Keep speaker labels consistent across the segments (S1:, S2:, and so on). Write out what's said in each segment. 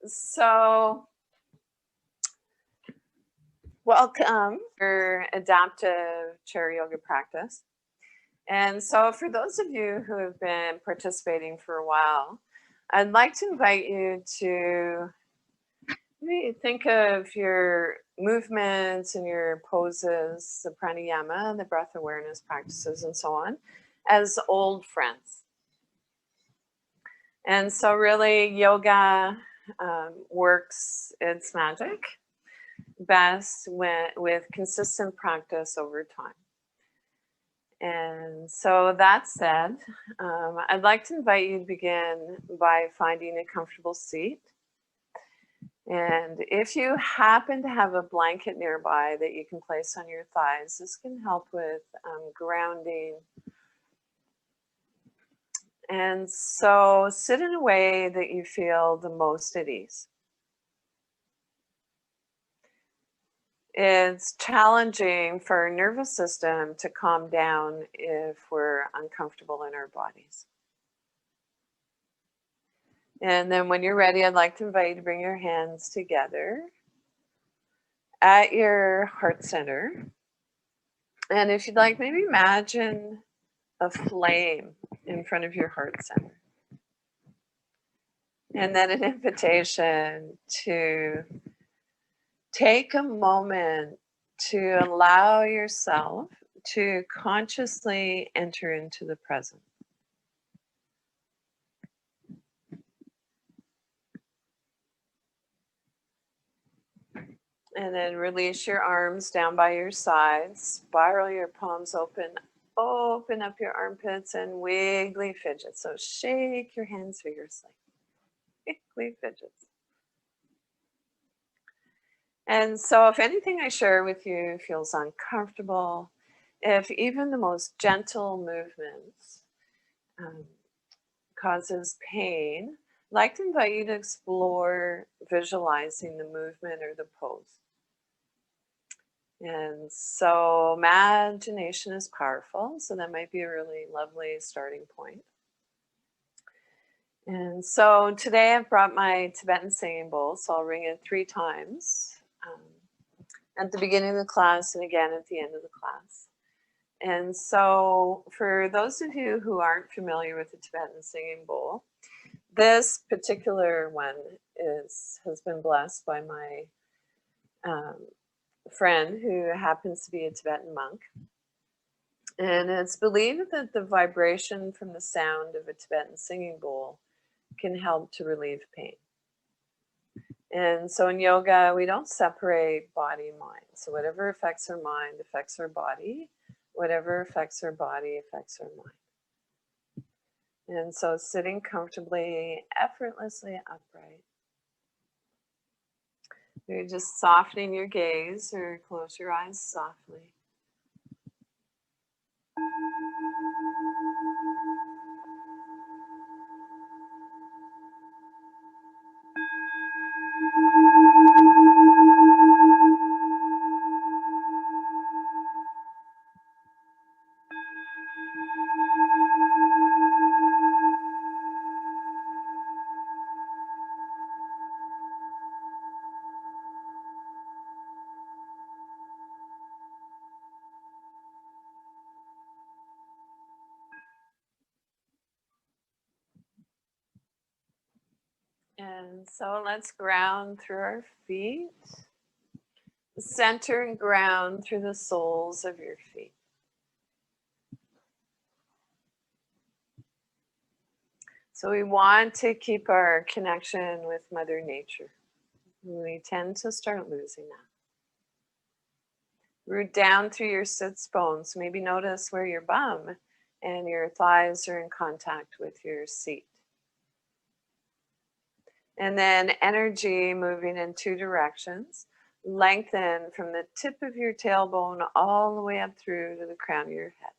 S1: So, welcome for adaptive chair yoga practice. And so, for those of you who have been participating for a while, I'd like to invite you to maybe think of your movements and your poses, the pranayama, the breath awareness practices, and so on, as old friends. And so, really, yoga works its magic best with consistent practice over time. And so that said, I'd like to invite you to begin by finding a comfortable seat. And if you happen to have a blanket nearby that you can place on your thighs, this can help with grounding. And so sit in a way that you feel the most at ease. It's challenging for our nervous system to calm down if we're uncomfortable in our bodies. And then when you're ready, I'd like to invite you to bring your hands together at your heart center. And if you'd like, maybe imagine a flame in front of your heart center. And then an invitation to take a moment to allow yourself to consciously enter into the present. And then release your arms down by your sides, spiral your palms open, open up your armpits and wiggly fidget. So shake your hands vigorously, wiggly fidgets. And so if anything I share with you feels uncomfortable, if even the most gentle movements causes pain, I'd like to invite you to explore visualizing the movement or the pose. And so imagination is powerful, so that might be a really lovely starting point. And so today I've brought my Tibetan singing bowl, so I'll ring it 3 times. At the beginning of the class and again at the end of the class. And so for those of you who aren't familiar with the Tibetan singing bowl, this particular one has been blessed by my friend who happens to be a Tibetan monk. And it's believed that the vibration from the sound of a Tibetan singing bowl can help to relieve pain. And so in yoga, we don't separate body and mind. So whatever affects our mind affects our body. Whatever affects our body affects our mind. And so sitting comfortably, effortlessly upright. You're just softening your gaze or close your eyes softly. And so let's ground through our feet. Center and ground through the soles of your feet. So we want to keep our connection with Mother Nature. We tend to start losing that. Root down through your sits bones. Maybe notice where your bum and your thighs are in contact with your seat. And then energy moving in 2 directions. Lengthen from the tip of your tailbone all the way up through to the crown of your head.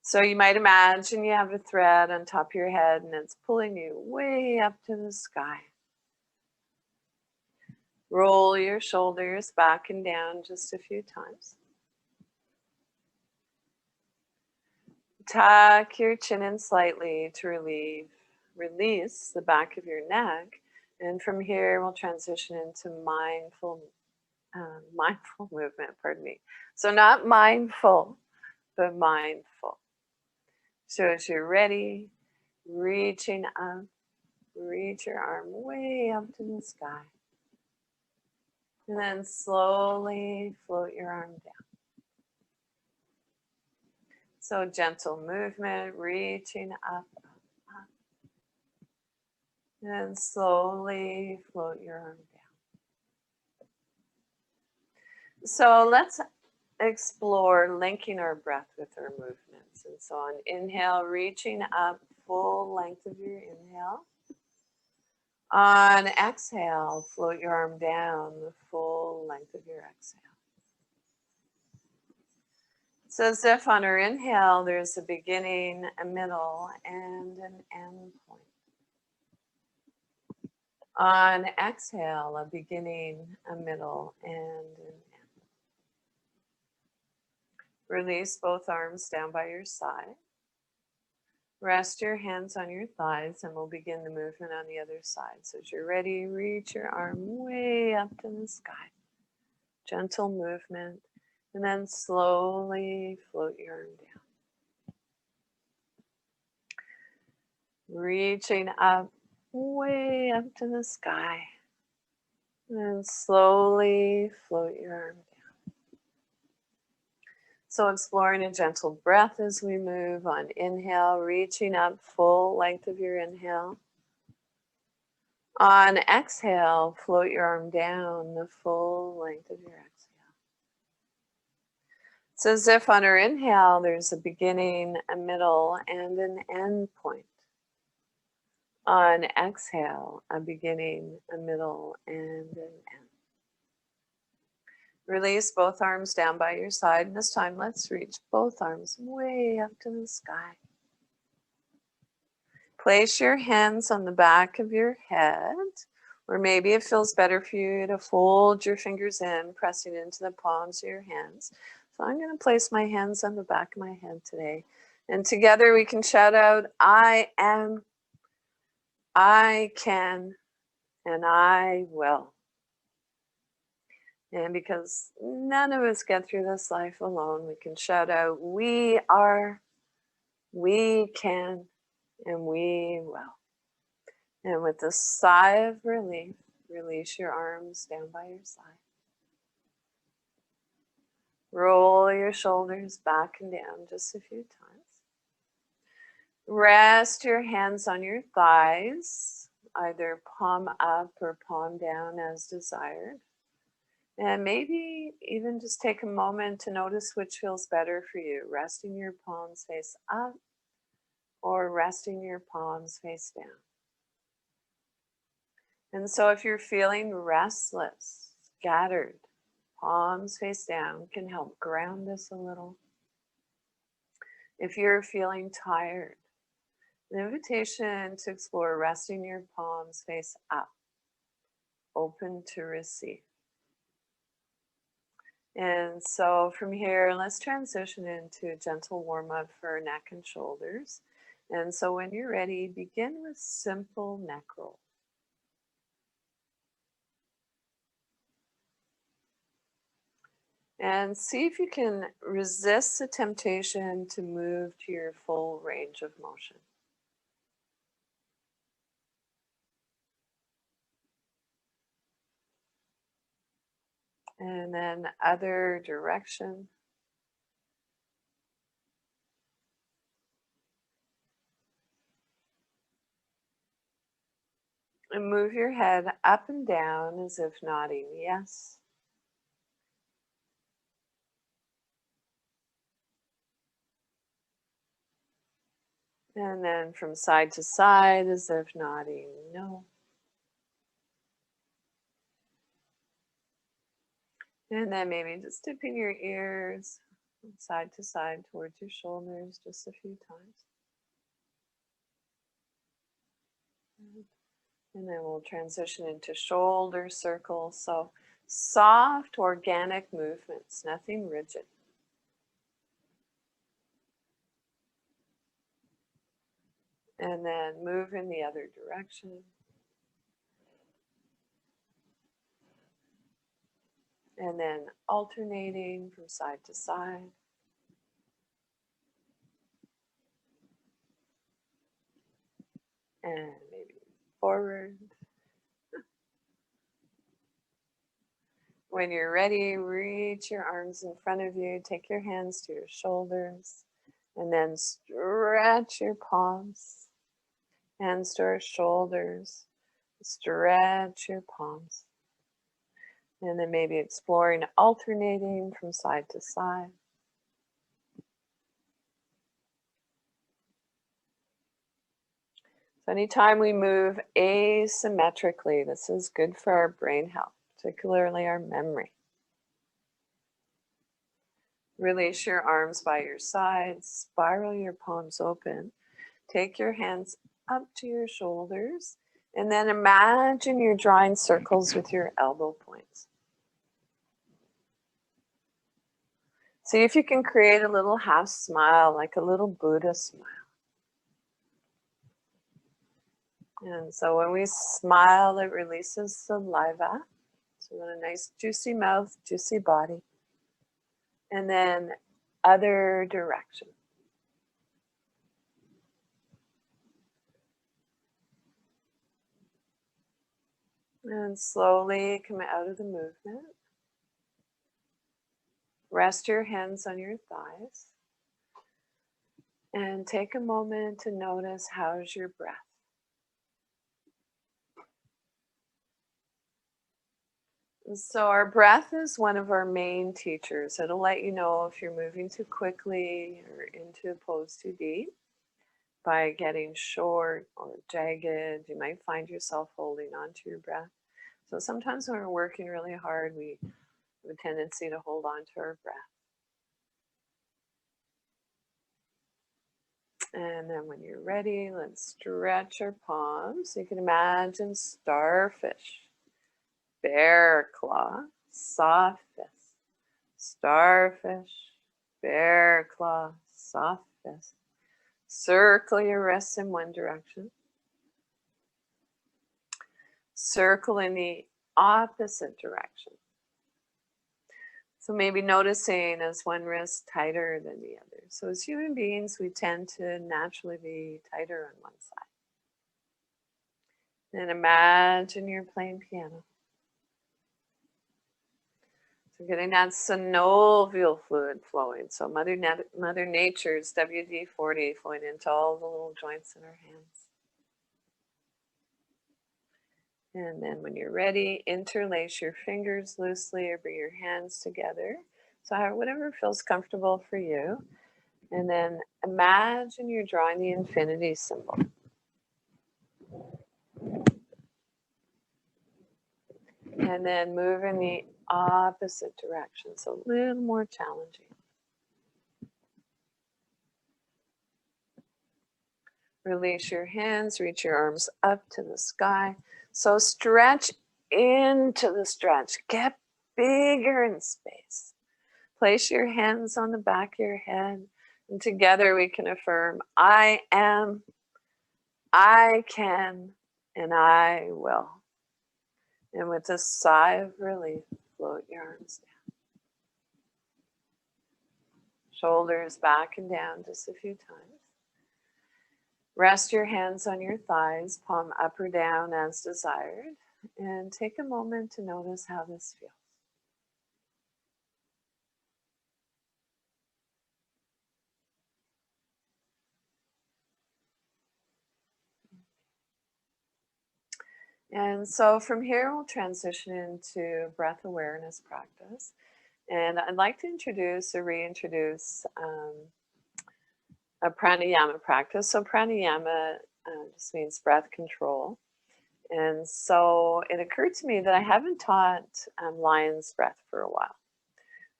S1: So you might imagine you have a thread on top of your head and it's pulling you way up to the sky. Roll your shoulders back and down just a few times. Tuck your chin in slightly to relieve release the back of your neck. And from here, we'll transition into mindful movement, pardon me. So not mindful, but mindful. So as you're ready, reaching up, reach your arm way up to the sky. And then slowly float your arm down. So gentle movement, reaching up, up, up. And slowly float your arm down. So let's explore linking our breath with our movements. And so on inhale, reaching up, full length of your inhale. On exhale, float your arm down the full length of your exhale. So as if on our inhale, there's a beginning, a middle, and an end point. On exhale, a beginning, a middle, and an end. Release both arms down by your side. Rest your hands on your thighs and we'll begin the movement on the other side. So as you're ready, reach your arm way up to the sky. Gentle movement. And then slowly float your arm down. Reaching up, way up to the sky. And then slowly float your arm down. So exploring a gentle breath as we move on inhale, reaching up full length of your inhale. On exhale, float your arm down the full length of your exhale. It's as if on our inhale, there's a beginning, a middle, and an end point. On exhale, a beginning, a middle, and an end. Release both arms down by your side. And this time, let's reach both arms way up to the sky. Place your hands on the back of your head, or maybe it feels better for you to fold your fingers in, pressing into the palms of your hands. So I'm going to place my hands on the back of my head today. And together we can shout out, I am, I can, and I will. And because none of us get through this life alone, we can shout out, we are, we can, and we will. And with a sigh of relief, release your arms down by your side. Roll your shoulders back and down just a few times. Rest your hands on your thighs, either palm up or palm down as desired. And maybe even just take a moment to notice which feels better for you, resting your palms face up or resting your palms face down. And so if you're feeling restless, scattered, palms face down can help ground us a little. If you're feeling tired, an invitation to explore resting your palms face up, open to receive. And so from here, let's transition into a gentle warm-up for neck and shoulders. And so when you're ready, begin with simple neck rolls. And see if you can resist the temptation to move to your full range of motion. And then other direction. And move your head up and down as if nodding yes. And then from side to side as if nodding no. And then maybe just tipping your ears from side to side towards your shoulders just a few times. And then we'll transition into shoulder circles. So soft, organic movements, nothing rigid. And then move in the other direction. And then alternating from side to side. And maybe forward. When you're ready, reach your arms in front of you. Take your hands to your shoulders. And then stretch your palms. Hands to our shoulders. Stretch your palms. And then maybe exploring alternating from side to side. So anytime we move asymmetrically, this is good for our brain health, particularly our memory. Release your arms by your sides, spiral your palms open. Take your hands up to your shoulders, and then imagine you're drawing circles with your elbow points. See if you can create a little half smile, like a little Buddha smile. And so when we smile, it releases saliva. So we want a nice juicy mouth, juicy body. And then other direction. And slowly come out of the movement. Rest your hands on your thighs. And take a moment to notice how's your breath. So our breath is one of our main teachers. It'll let you know if you're moving too quickly or into a pose too deep. By getting short or jagged, you might find yourself holding on to your breath. So sometimes when we're working really hard, we have a tendency to hold on to our breath. And then when you're ready, let's stretch our palms. You can imagine starfish. Bear claw, soft fist, starfish, bear claw, soft fist. Circle your wrists in one direction. Circle in the opposite direction. So maybe noticing is one wrist tighter than the other. So as human beings, we tend to naturally be tighter on one side. Then imagine you're playing piano. So getting that synovial fluid flowing. So Mother Nature's WD-40 flowing into all the little joints in our hands. And then when you're ready, interlace your fingers loosely or bring your hands together. So whatever feels comfortable for you. And then imagine you're drawing the infinity symbol. And then move in the opposite direction, so a little more challenging. Release your hands, reach your arms up to the sky. So stretch into the stretch, get bigger in space. Place your hands on the back of your head, and together we can affirm, I am, I can, and I will. And with a sigh of relief, float your arms down. Shoulders back and down just a few times. Rest your hands on your thighs, palm up or down as desired. And take a moment to notice how this feels. And so from here, we'll transition into breath awareness practice. And I'd like to introduce or reintroduce a pranayama practice. So pranayama just means breath control. And so it occurred to me that I haven't taught lion's breath for a while.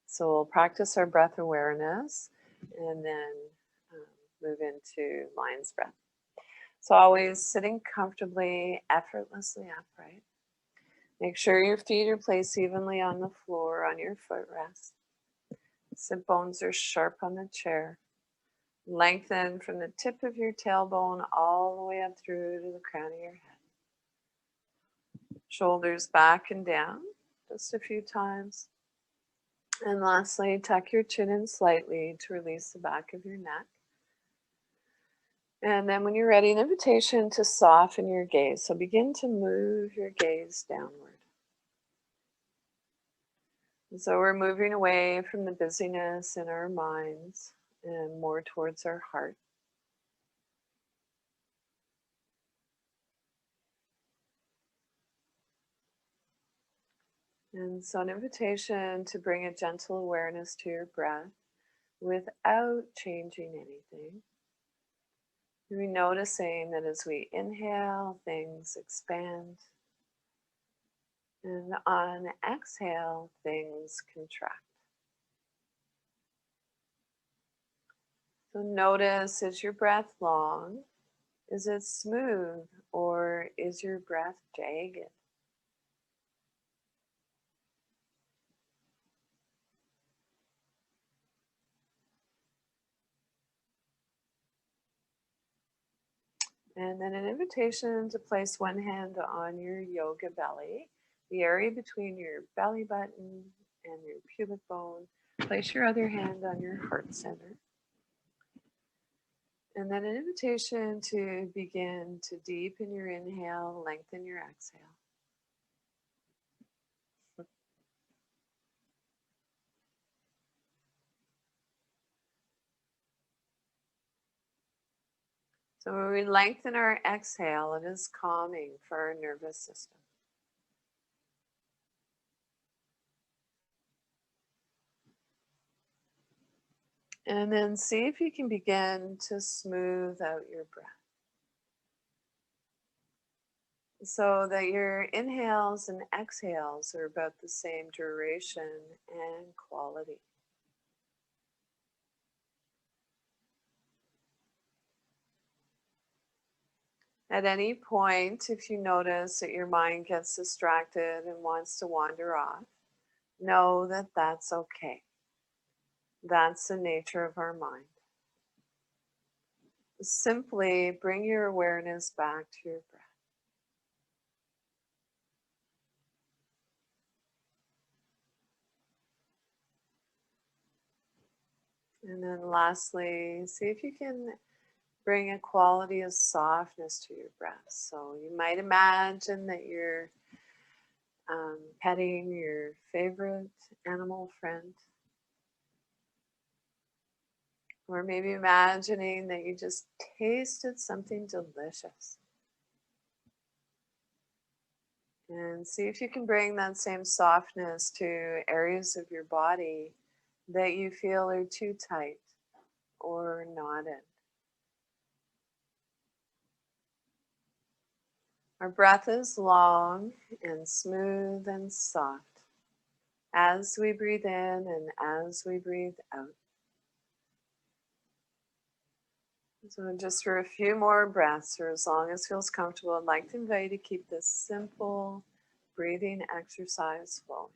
S1: So we'll practice our breath awareness and then move into lion's breath. So always sitting comfortably, effortlessly upright. Make sure your feet are placed evenly on the floor on your footrest. Sit bones are sharp on the chair. Lengthen from the tip of your tailbone all the way up through to the crown of your head. Shoulders back and down just a few times. And lastly, tuck your chin in slightly to release the back of your neck. And then when you're ready, an invitation to soften your gaze. So begin to move your gaze downward. And so we're moving away from the busyness in our minds and more towards our heart. And so an invitation to bring a gentle awareness to your breath without changing anything. We're noticing that as we inhale, things expand. And on exhale, things contract. So notice, is your breath long? Is it smooth? Or is your breath jagged? And then an invitation to place one hand on your yoga belly, the area between your belly button and your pubic bone. Place your other hand on your heart center. And then an invitation to begin to deepen your inhale, lengthen your exhale. So when we lengthen our exhale, it is calming for our nervous system. And then see if you can begin to smooth out your breath, so that your inhales and exhales are about the same duration and quality. At any point, if you notice that your mind gets distracted and wants to wander off, know that that's okay. That's the nature of our mind. Simply bring your awareness back to your breath. And then lastly, see if you can bring a quality of softness to your breath. So you might imagine that you're petting your favorite animal friend. Or maybe imagining that you just tasted something delicious. And see if you can bring that same softness to areas of your body that you feel are too tight or knotted. Our breath is long and smooth and soft as we breathe in and as we breathe out. So just for a few more breaths, or as long as feels comfortable, I'd like to invite you to keep this simple breathing exercise flowing.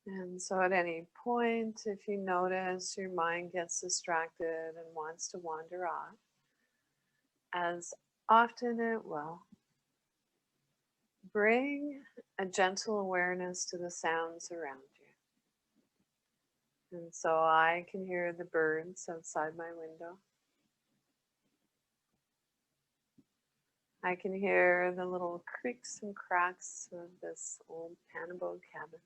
S1: And so at any point, if you notice your mind gets distracted and wants to wander off, as often it will, bring a gentle awareness to the sounds around you. And so I can hear the birds outside my window. I can hear the little creaks and cracks of this old panabo cabin.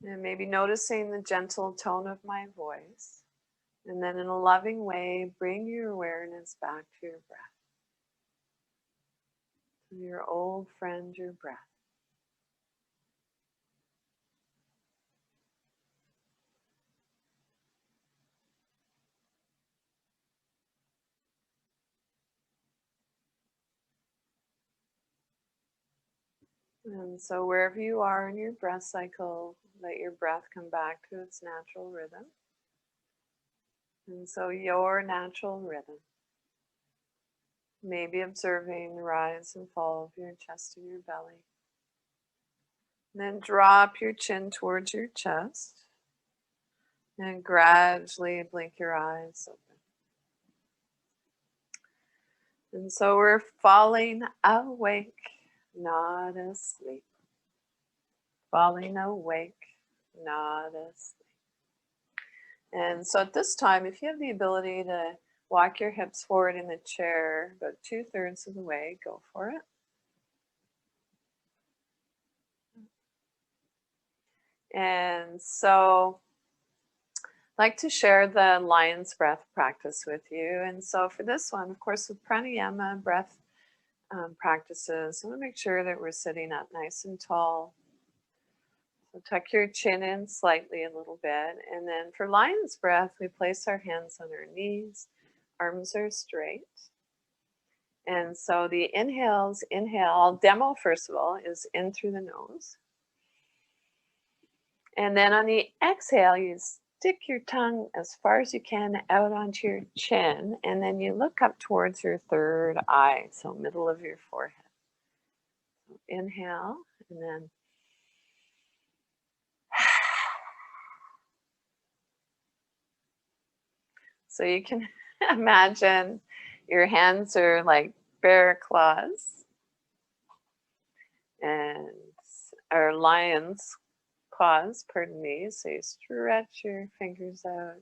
S1: And maybe noticing the gentle tone of my voice. And then in a loving way, bring your awareness back to your breath. To your old friend, your breath. And so wherever you are in your breath cycle, let your breath come back to its natural rhythm. And so your natural rhythm, maybe observing the rise and fall of your chest and your belly. And then drop your chin towards your chest and gradually blink your eyes open. And so we're falling awake, not asleep. Falling awake, not asleep. And so at this time, if you have the ability to walk your hips forward in the chair about 2/3 of the way, go for it. And so I'd like to share the lion's breath practice with you. And so for this one, of course, with pranayama breath practices, I want to make sure that we're sitting up nice and tall. So tuck your chin in slightly a little bit. And then for lion's breath, we place our hands on our knees, arms are straight. And so the inhale, I'll demo first of all, is in through the nose. And then on the exhale, you stick your tongue as far as you can out onto your chin, and then you look up towards your third eye, so middle of your forehead. So inhale, and then so you can imagine your hands are like bear claws and or lion's paws, pardon me. So you stretch your fingers out.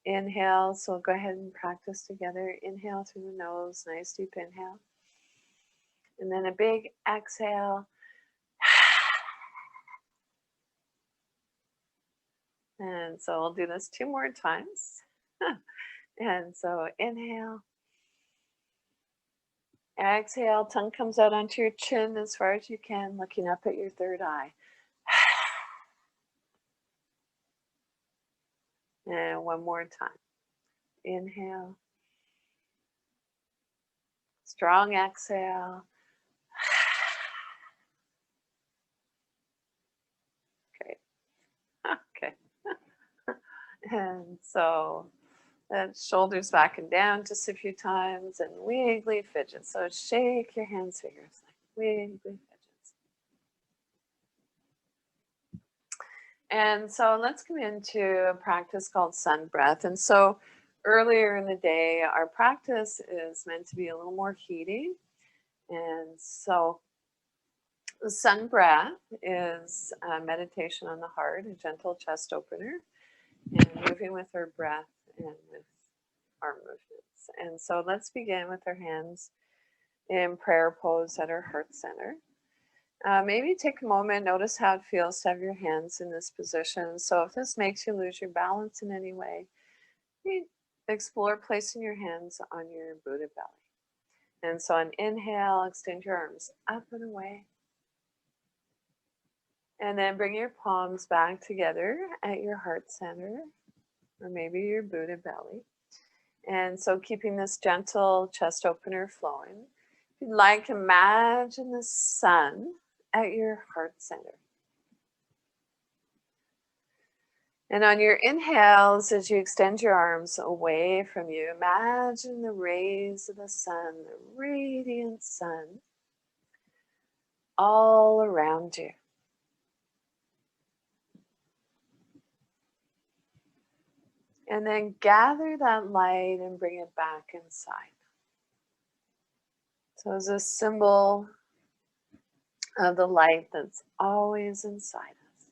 S1: Inhale, so go ahead and practice together. Inhale through the nose, nice deep inhale. And then a big exhale. And so we'll do this 2 more times. And so inhale. Exhale, tongue comes out onto your chin as far as you can, looking up at your third eye. And one more time. Inhale. Strong exhale. Great. Okay. And so shoulders back and down just a few times and wiggly fidgets. So shake your hands vigorously. Wiggly fidgets. And so let's come into a practice called sun breath. And so earlier in the day, our practice is meant to be a little more heating. And so the sun breath is a meditation on the heart, a gentle chest opener, and moving with our breath and with arm movements. And so let's begin with our hands in prayer pose at our heart center. Maybe take a moment, notice how it feels to have your hands in this position. So if this makes you lose your balance in any way, explore placing your hands on your Buddha belly. And so on inhale, extend your arms up and away. And then bring your palms back together at your heart center, or maybe your Buddha belly. And so keeping this gentle chest opener flowing. If you'd like, imagine the sun at your heart center. And on your inhales, as you extend your arms away from you, imagine the rays of the sun, the radiant sun, all around you. And then gather that light and bring it back inside. So as a symbol of the light that's always inside us.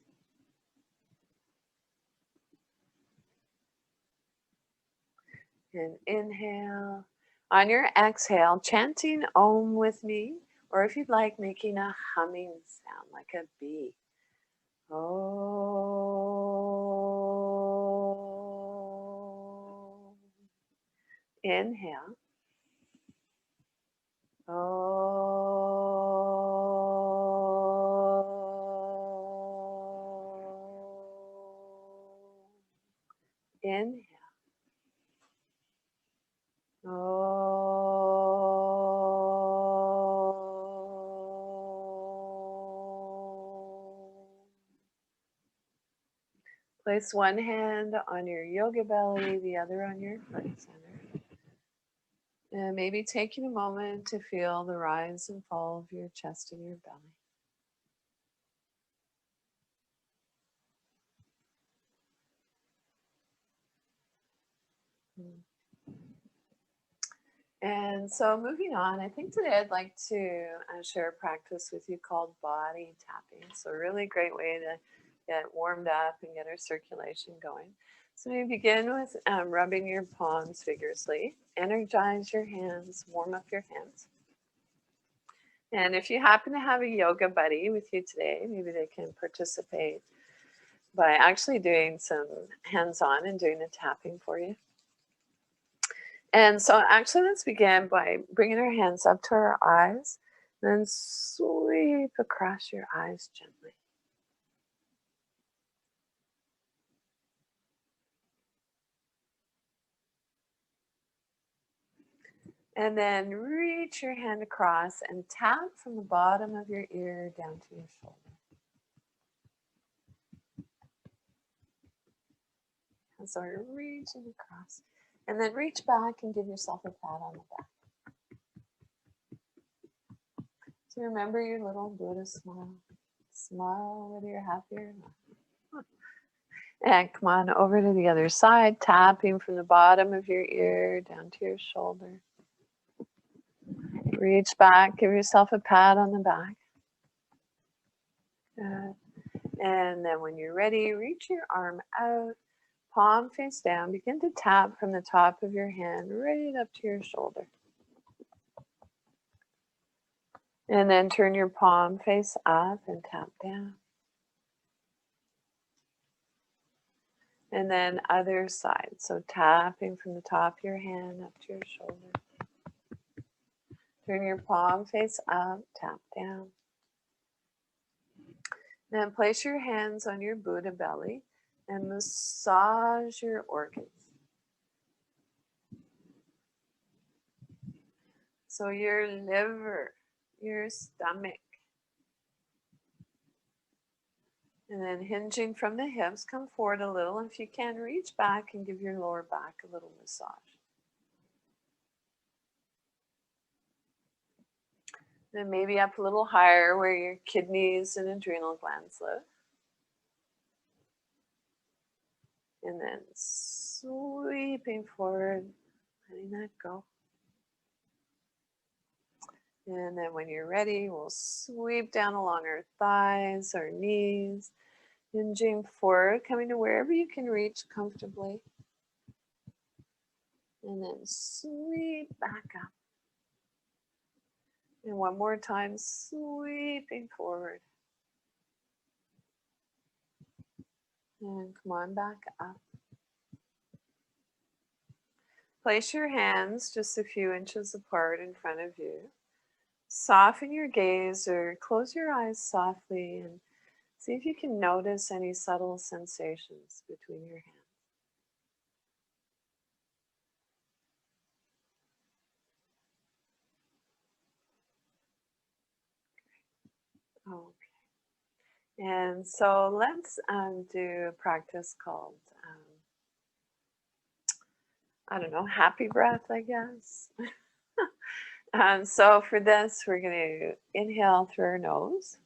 S1: And inhale. On your exhale, chanting Om with me, or if you'd like, making a humming sound like a bee. Om. Inhale. Inhale. Place one hand on your yoga belly, the other on your heart center. And maybe taking a moment to feel the rise and fall of your chest and your belly. And so moving on, I think today I'd like to share a practice with you called body tapping. So a really great way to get warmed up and get our circulation going. So we begin with rubbing your palms vigorously. Energize your hands, warm up your hands. And if you happen to have a yoga buddy with you today, maybe they can participate by actually doing some hands-on and doing the tapping for you. And so actually let's begin by bringing our hands up to our eyes, then sweep across your eyes gently. And then reach your hand across and tap from the bottom of your ear down to your shoulder. And so you're reaching across. And then reach back and give yourself a pat on the back. So remember your little Buddha smile. Smile whether you're happy or not. And come on over to the other side, tapping from the bottom of your ear down to your shoulder. Reach back, give yourself a pat on the back. Good. And then when you're ready, reach your arm out, palm face down. Begin to tap from the top of your hand right up to your shoulder. And then turn your palm face up and tap down. And then other side. So tapping from the top of your hand up to your shoulder. Turn your palm face up, tap down. Then place your hands on your Buddha belly and massage your organs. So your liver, your stomach. And then hinging from the hips, come forward a little. If you can, reach back and give your lower back a little massage. Then maybe up a little higher where your kidneys and adrenal glands live. And then sweeping forward, letting that go. And then when you're ready, we'll sweep down along our thighs, our knees, hinging forward, coming to wherever you can reach comfortably. And then sweep back up. And one more time, sweeping forward. And come on back up. Place your hands just a few inches apart in front of you. Soften your gaze or close your eyes softly and see if you can notice any subtle sensations between your hands. Okay. And so let's do a practice called, I don't know, happy breath, I guess. So for this, we're going to inhale through our nose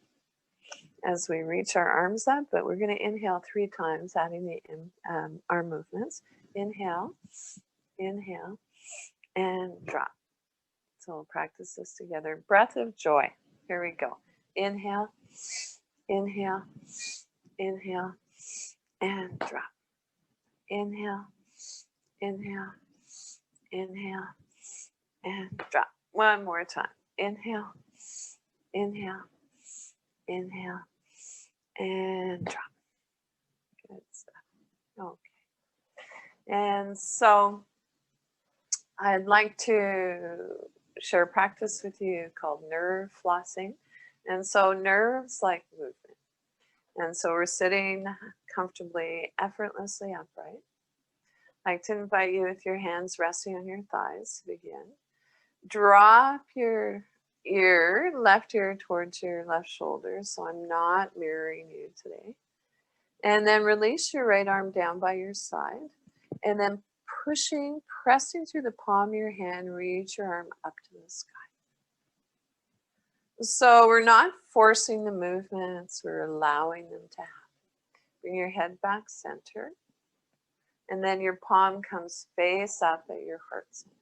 S1: as we reach our arms up, but we're going to inhale 3 times, adding the arm movements. Inhale, inhale, and drop. So we'll practice this together. Breath of joy. Here we go. Inhale, inhale, inhale, and drop. Inhale, inhale, inhale, and drop. One more time. Inhale, inhale, inhale, and drop. Good stuff. Okay. And so I'd like to share a practice with you called nerve flossing. And so nerves like movement. And so we're sitting comfortably, effortlessly upright. I'd like to invite you with your hands resting on your thighs to begin. Drop your left ear towards your left shoulder. So I'm not mirroring you today. And then release your right arm down by your side. And then pressing through the palm of your hand, reach your arm up to the sky. So we're not forcing the movements, we're allowing them to happen. Bring your head back center. And then your palm comes face up at your heart center.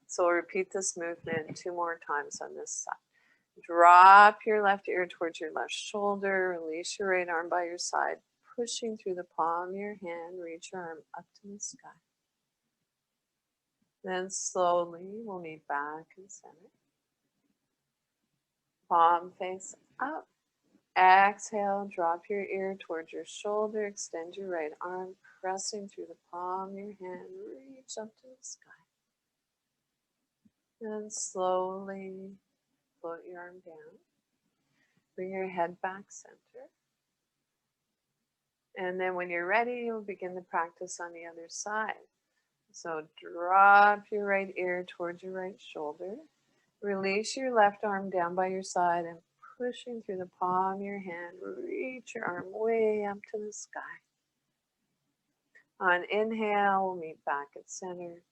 S1: So we'll repeat this movement 2 more times on this side. Drop your left ear towards your left shoulder. Release your right arm by your side. Pushing through the palm of your hand. Reach your arm up to the sky. Then slowly we'll meet back in center. Palm face up. Exhale, drop your ear towards your shoulder. Extend your right arm, pressing through the palm of your hand. Reach up to the sky. And slowly float your arm down. Bring your head back center. And then when you're ready, you'll begin the practice on the other side. So drop your right ear towards your right shoulder. Release your left arm down by your side and pushing through the palm of your hand, reach your arm way up to the sky. On inhale, we'll meet back at center.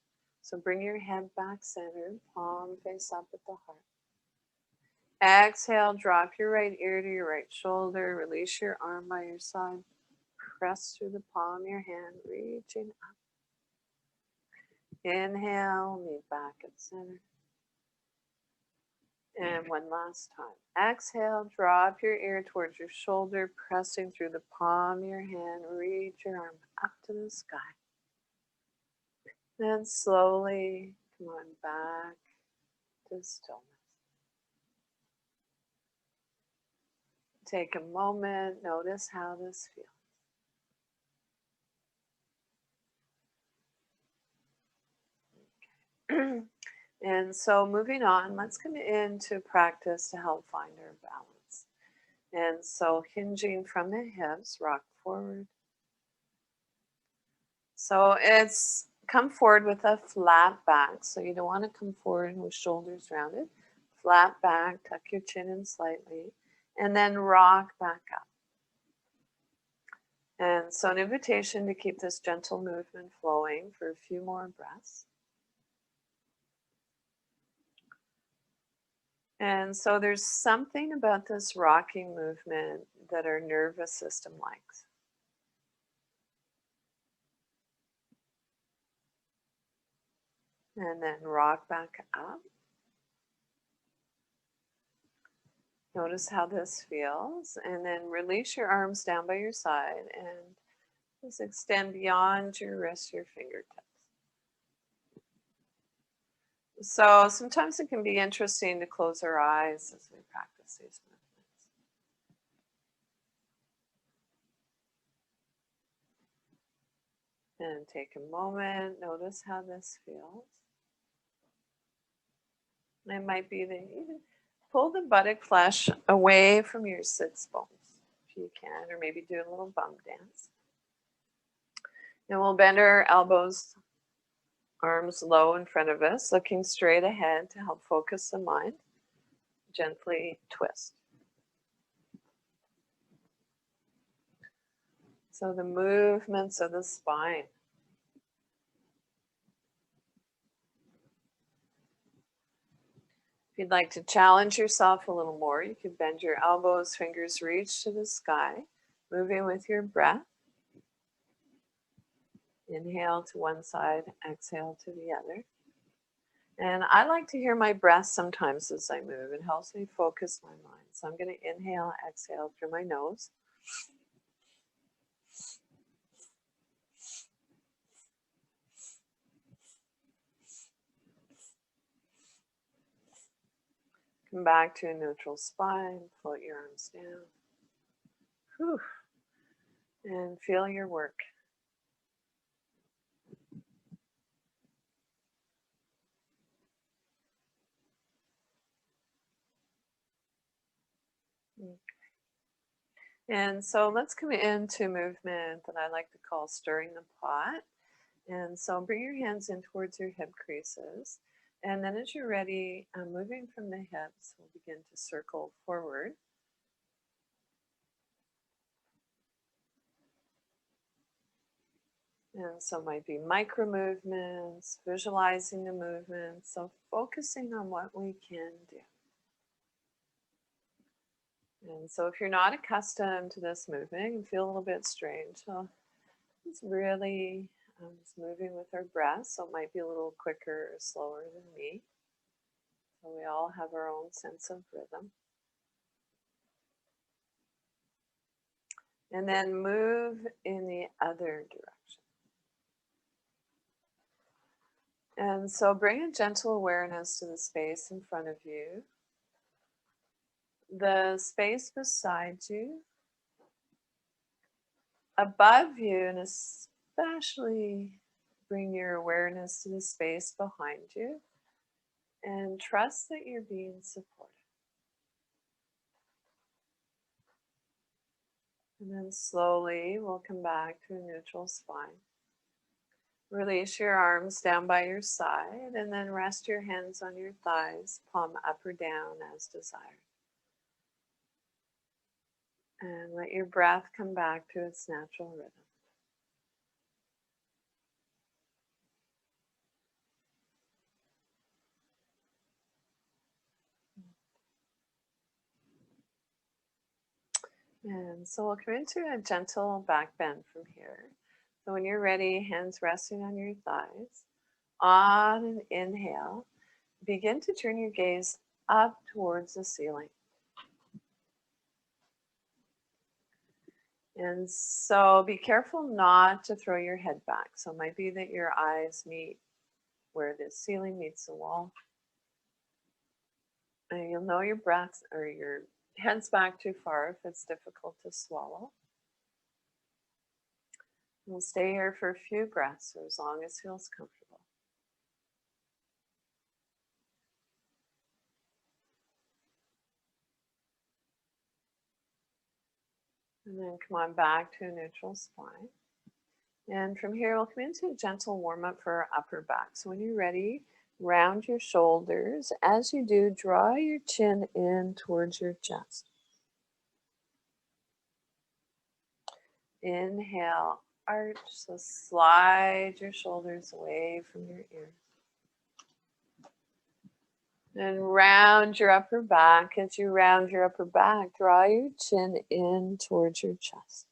S1: So bring your head back center, palm face up at the heart. Exhale, drop your right ear to your right shoulder. Release your arm by your side. Press through the palm of your hand, reaching up. Inhale, meet back at center. And one last time. Exhale, drop your ear towards your shoulder, pressing through the palm of your hand. Reach your arm up to the sky. Then slowly come on back to stillness. Take a moment, notice how this feels. Okay. And so moving on, let's come into practice to help find our balance. And so hinging from the hips, rock forward. So it's come forward with a flat back. So you don't want to come forward with shoulders rounded. Flat back, tuck your chin in slightly, and then rock back up. And so an invitation to keep this gentle movement flowing for a few more breaths. And so there's something about this rocking movement that our nervous system likes. And then rock back up. Notice how this feels. And then release your arms down by your side and just extend beyond your wrists, your fingertips. So sometimes it can be interesting to close our eyes as we practice these movements. And take a moment, notice how this feels. It might be that you pull the buttock flesh away from your sits bones if you can, or maybe do a little bum dance. And we'll bend our elbows, arms low in front of us, looking straight ahead to help focus the mind. Gently twist. So the movements of the spine. If you'd like to challenge yourself a little more, you can bend your elbows, fingers reach to the sky, moving with your breath. Inhale to one side, exhale to the other. And I like to hear my breath sometimes as I move. It helps me focus my mind. So I'm going to inhale, exhale through my nose. Come back to a neutral spine, float your arms down. Whew. And feel your work. Okay. And so let's come into movement that I like to call stirring the pot. And so bring your hands in towards your hip creases. And then as you're ready, moving from the hips, we'll begin to circle forward. And so it might be micro movements, visualizing the movements, so focusing on what we can do. And so if you're not accustomed to this moving and feel a little bit strange, so it's really just moving with our breath. So it might be a little quicker or slower than me. So we all have our own sense of rhythm. And then move in the other direction. And so bring a gentle awareness to the space in front of you, the space beside you, above you, and especially bring your awareness to the space behind you, and trust that you're being supported. And then slowly we'll come back to a neutral spine. Release your arms down by your side, and then rest your hands on your thighs, palm up or down as desired. And let your breath come back to its natural rhythm. And so we'll come into a gentle back bend from here. So when you're ready, hands resting on your thighs. On an inhale, begin to turn your gaze up towards the ceiling. And so be careful not to throw your head back. So it might be that your eyes meet where the ceiling meets the wall. And you'll know your breath or your head's back too far if it's difficult to swallow. We'll stay here for a few breaths or as long as feels comfortable. And then come on back to a neutral spine. And from here, we'll come into a gentle warm up for our upper back. So when you're ready, round your shoulders. As you do, draw your chin in towards your chest. Inhale, arch, so slide your shoulders away from your ears. Then round your upper back. As you round your upper back, draw your chin in towards your chest.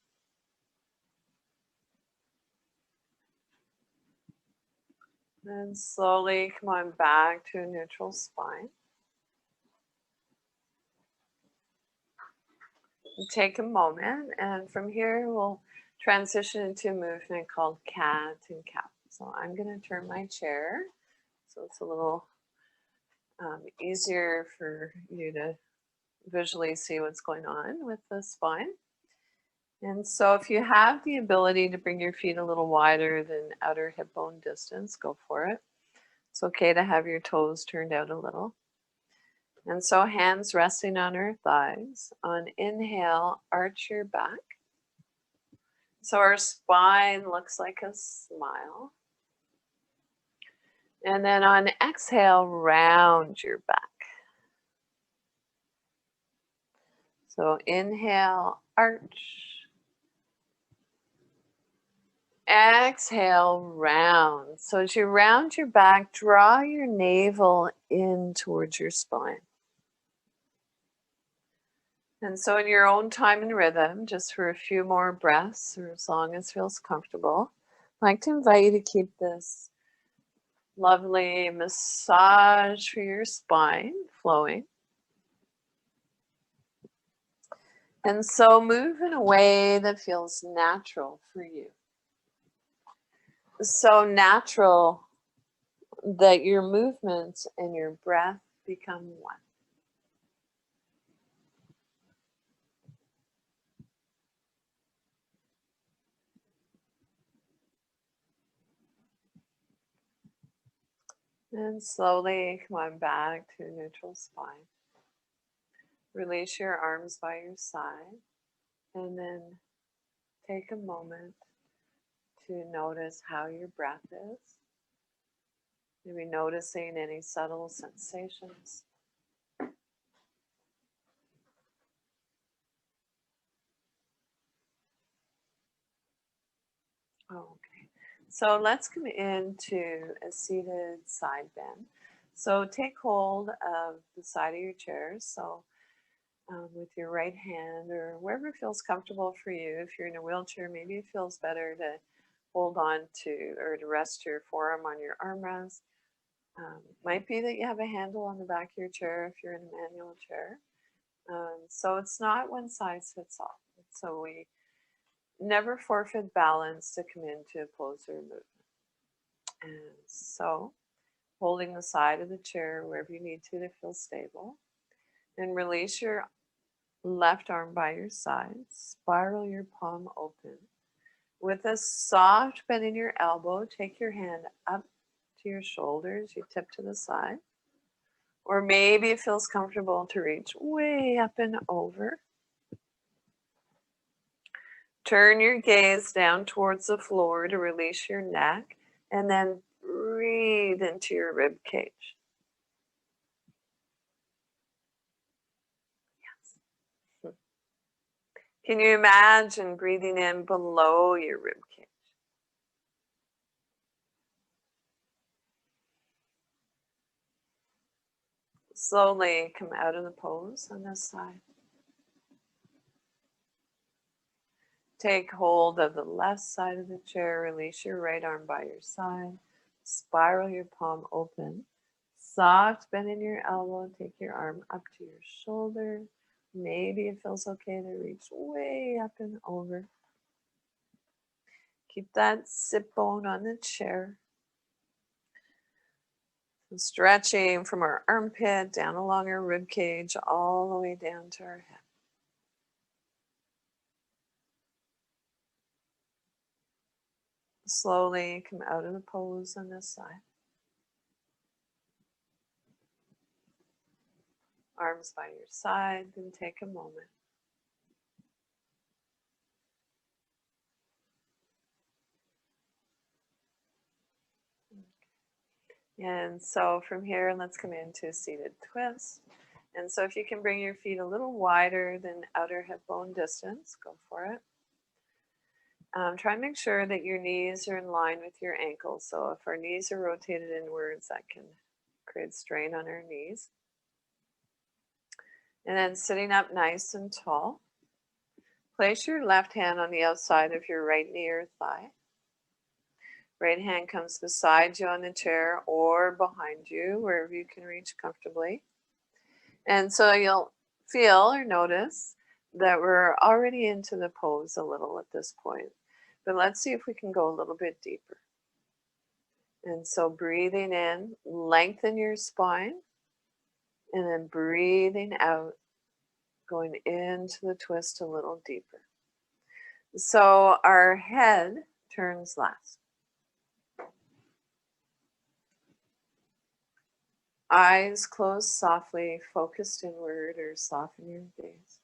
S1: Then slowly come on back to a neutral spine. And take a moment, and from here we'll transition into a movement called cat and cow. So I'm going to turn my chair so it's a little easier for you to visually see what's going on with the spine. And so if you have the ability to bring your feet a little wider than outer hip bone distance, go for it. It's okay to have your toes turned out a little. And so hands resting on our thighs. On inhale, arch your back. So our spine looks like a smile. And then on exhale, round your back. So inhale, arch. Exhale, round. So as you round your back, draw your navel in towards your spine. And so in your own time and rhythm, just for a few more breaths or as long as feels comfortable, I'd like to invite you to keep this lovely massage for your spine flowing. And so move in a way that feels natural for you. So natural that your movements and your breath become one. And slowly come on back to a neutral spine. Release your arms by your side, and then take a moment to notice how your breath is. Maybe noticing any subtle sensations. Okay. So let's come into a seated side bend. So take hold of the side of your chair. So with your right hand or wherever feels comfortable for you. If you're in a wheelchair, maybe it feels better to hold on to or to rest your forearm on your armrest. Might be that you have a handle on the back of your chair if you're in a manual chair. So it's not one size fits all. So we never forfeit balance to come into a pose or movement. And so holding the side of the chair wherever you need to feel stable. And release your left arm by your side. Spiral your palm open. With a soft bend in your elbow, take your hand up to your shoulders. You tip to the side. Or maybe it feels comfortable to reach way up and over. Turn your gaze down towards the floor to release your neck. And then breathe into your rib cage. Yes. Can you imagine breathing in below your rib cage? Slowly come out of the pose on this side. Take hold of the left side of the chair. Release your right arm by your side. Spiral your palm open. Soft bend in your elbow. Take your arm up to your shoulder. Maybe it feels okay to reach way up and over. Keep that sit bone on the chair. And stretching from our armpit down along our rib cage all the way down to our head. Slowly come out of the pose on this side. Arms by your side, then take a moment. And so from here, let's come into a seated twist. And so if you can bring your feet a little wider than outer hip bone distance, go for it. Try and make sure that your knees are in line with your ankles. So if our knees are rotated inwards, that can create strain on our knees. And then sitting up nice and tall. Place your left hand on the outside of your right knee or thigh. Right hand comes beside you on the chair or behind you, wherever you can reach comfortably. And so you'll feel or notice that we're already into the pose a little at this point. But let's see if we can go a little bit deeper. And so breathing in, lengthen your spine. And then breathing out, going into the twist a little deeper. So our head turns last. Eyes closed softly, focused inward, or soften your gaze.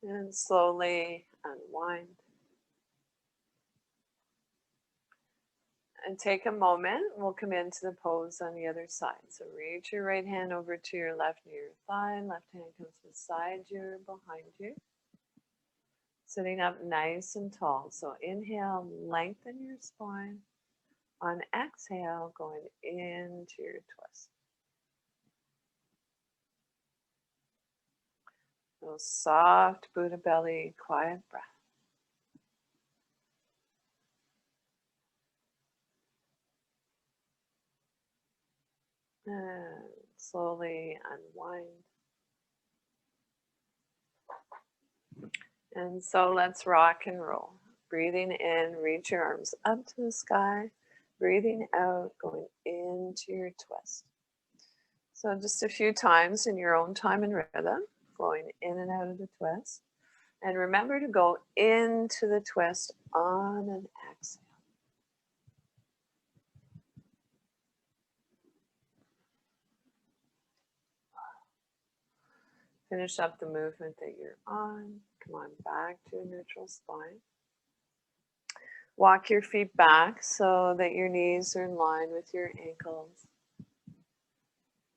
S1: And slowly unwind. And take a moment. We'll come into the pose on the other side. So reach your right hand over to your left near your thigh. Left hand comes beside you or behind you. Sitting up nice and tall. So inhale, lengthen your spine. On exhale, going into your twist. So soft Buddha belly, quiet breath. And slowly unwind. And so let's rock and roll. Breathing in, reach your arms up to the sky. Breathing out, going into your twist. So just a few times in your own time and rhythm, flowing in and out of the twist. And remember to go into the twist on an exhale. Finish up the movement that you're on. Come on back to a neutral spine. Walk your feet back so that your knees are in line with your ankles.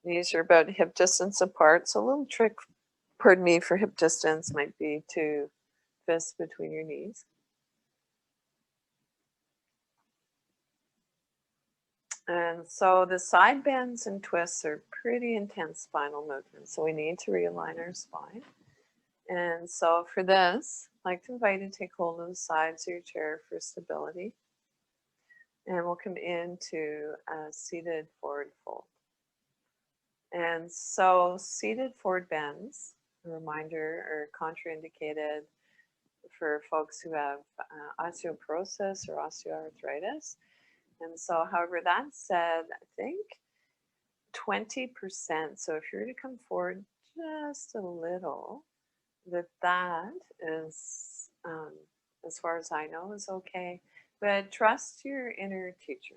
S1: Knees are about hip distance apart. So a little trick, pardon me, for hip distance might be to fists between your knees. And so the side bends and twists are pretty intense spinal movements. So we need to realign our spine. And so for this, I'd like to invite you to take hold of the sides of your chair for stability. And we'll come into a seated forward fold. And so seated forward bends, a reminder, are contraindicated for folks who have osteoporosis or osteoarthritis. And so, however, that said, I think 20%, so if you were to come forward just a little, that is, as far as I know, is okay. But trust your inner teacher,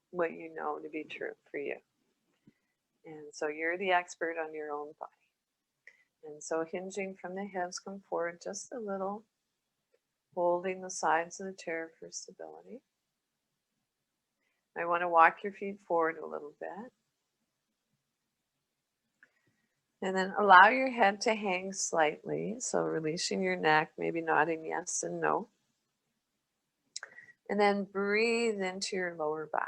S1: what you know to be true for you. And so you're the expert on your own body. And so hinging from the hips, come forward just a little, holding the sides of the chair for stability. I want to walk your feet forward a little bit. And then allow your head to hang slightly. So releasing your neck, maybe nodding yes and no. And then breathe into your lower back.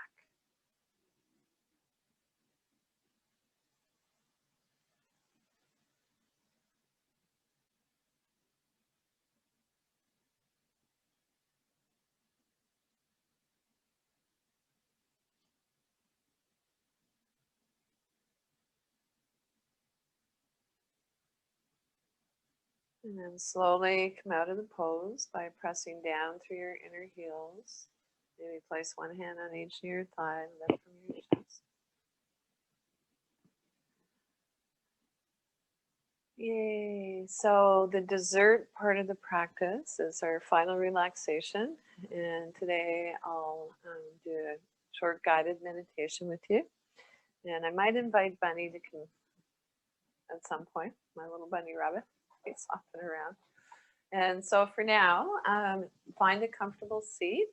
S1: And then slowly come out of the pose by pressing down through your inner heels. Maybe place one hand on each of your thigh, lift from your chest. Yay. So the dessert part of the practice is our final relaxation. And today I'll do a short guided meditation with you. And I might invite Bunny to come at some point, my little bunny rabbit. He's hopping around. And so for now, find a comfortable seat.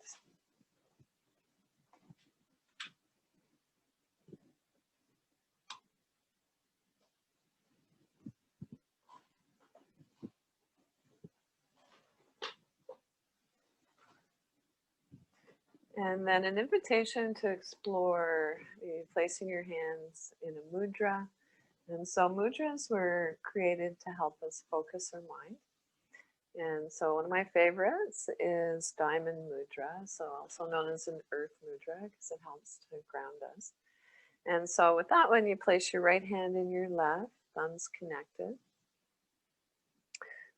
S1: And then an invitation to explore placing your hands in a mudra. And so mudras were created to help us focus our mind. And so one of my favorites is diamond mudra, so also known as an earth mudra because it helps to ground us. And so with that one, you place your right hand in your left, thumbs connected.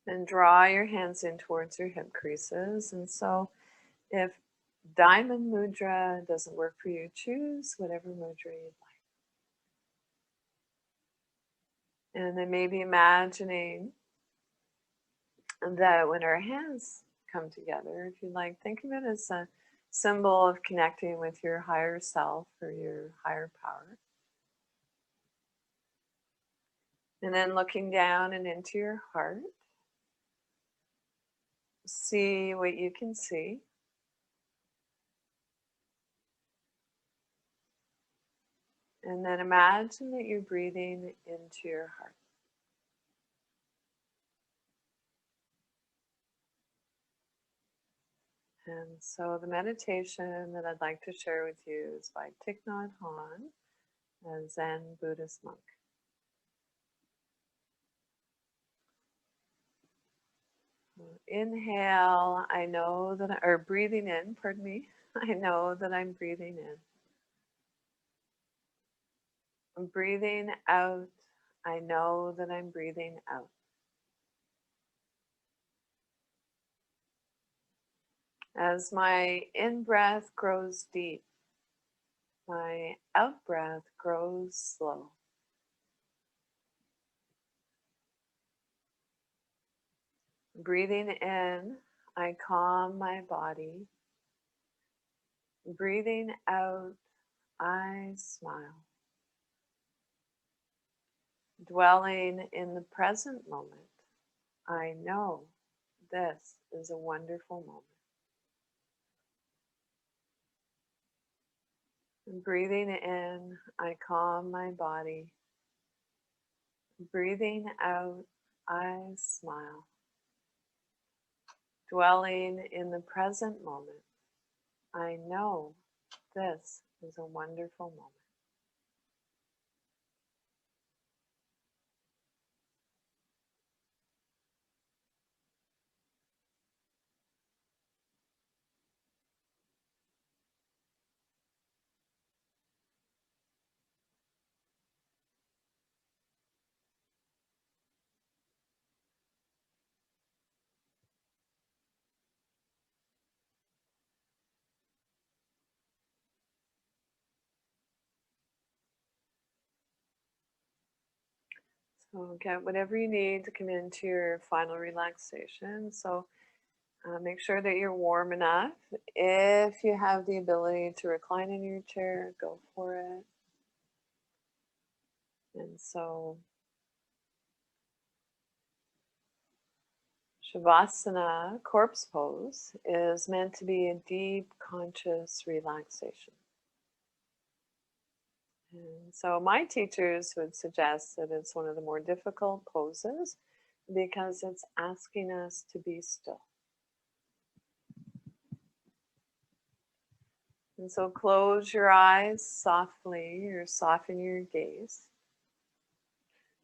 S1: And draw your hands in towards your hip creases. And so if diamond mudra doesn't work for you, choose whatever mudra you'd like. And then maybe imagining that when our hands come together, if you like, think of it as a symbol of connecting with your higher self or your higher power. And then looking down and into your heart, see what you can see. And then imagine that you're breathing into your heart. And so the meditation that I'd like to share with you is by Thich Nhat Hanh, a Zen Buddhist monk. Inhale, I know that, or breathing in, pardon me, I know that I'm breathing in. I'm breathing out, I know that I'm breathing out. As my in-breath grows deep, my out-breath grows slow. Breathing in, I calm my body. Breathing out, I smile. Dwelling in the present moment, I know this is a wonderful moment. And breathing in, I calm my body. Breathing out, I smile. dwelling in the present moment. I know this is a wonderful moment. So get whatever you need to come into your final relaxation. So make sure that you're warm enough. If you have the ability to recline in your chair, go for it. And so Shavasana, corpse pose, is meant to be a deep conscious relaxation. And so my teachers would suggest that it's one of the more difficult poses because it's asking us to be still. And so close your eyes softly or soften your gaze.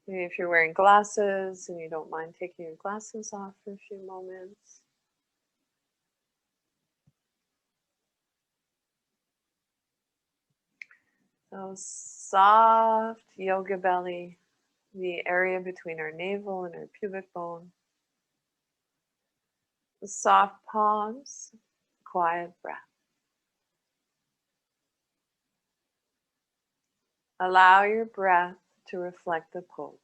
S1: Maybe if you're wearing glasses and you don't mind taking your glasses off for a few moments. So soft yoga belly, the area between our navel and our pubic bone. The soft palms, quiet breath. Allow your breath to reflect the pose.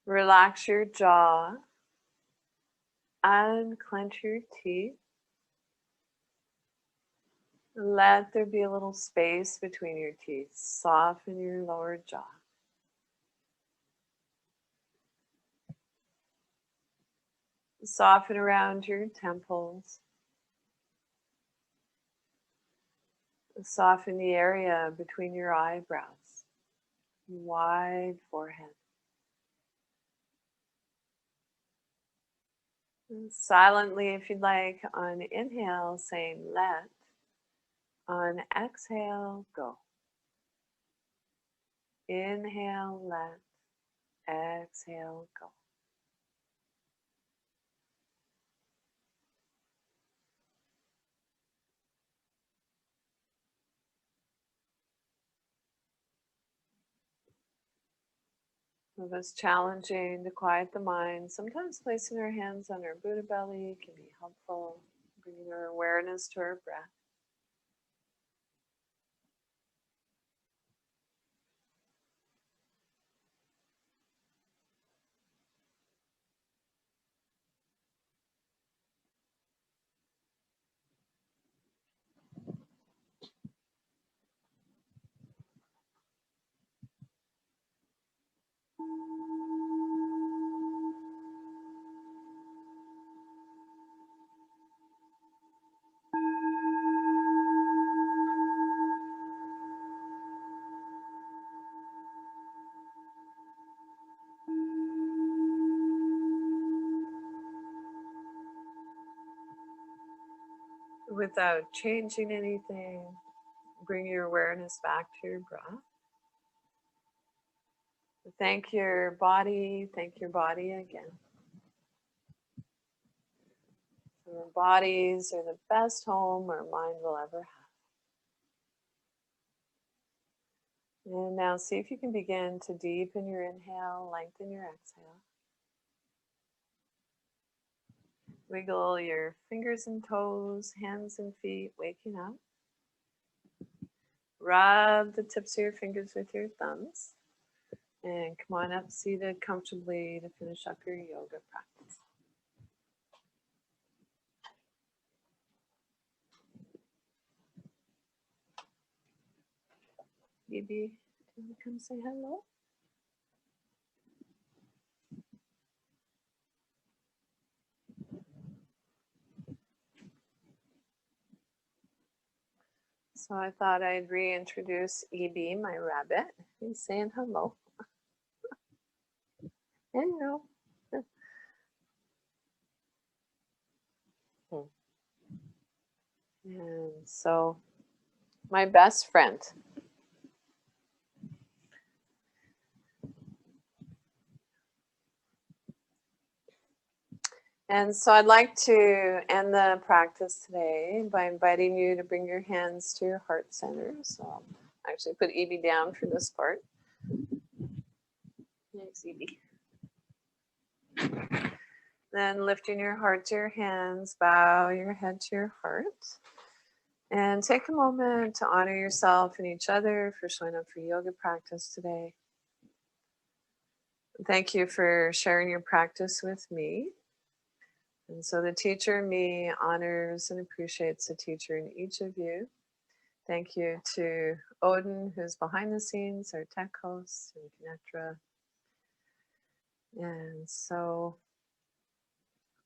S1: Relax your jaw, unclench your teeth. Let there be a little space between your teeth. Soften your lower jaw. Soften around your temples. Soften the area between your eyebrows. Wide forehead. And silently, if you'd like, on inhale, saying let. On exhale, go. Inhale, let. Exhale, go. It was challenging to quiet the mind. Sometimes placing our hands on our Buddha belly can be helpful, bringing our awareness to our breath. Without changing anything, bring your awareness back to your breath. Thank your body again. Our bodies are the best home our mind will ever have. And now see if you can begin to deepen your inhale, lengthen your exhale. Wiggle your fingers and toes, hands and feet, waking up. Rub the tips of your fingers with your thumbs. And come on up seated comfortably to finish up your yoga practice. Bobbie, do you want to come say hello? So I thought I'd reintroduce EB, my rabbit. He's saying hello. And no. And so, my best friend. And so I'd like to end the practice today by inviting you to bring your hands to your heart center. So I'll actually put Evie down for this part. Thanks, Evie. Then lifting your heart to your hands, bow your head to your heart. And take a moment to honor yourself and each other for showing up for yoga practice today. Thank you for sharing your practice with me. And so the teacher in me honors and appreciates the teacher in each of you. Thank you to Odin, who's behind the scenes, our tech host, and ConnecTra. And so,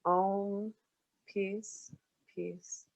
S1: Om, peace, peace,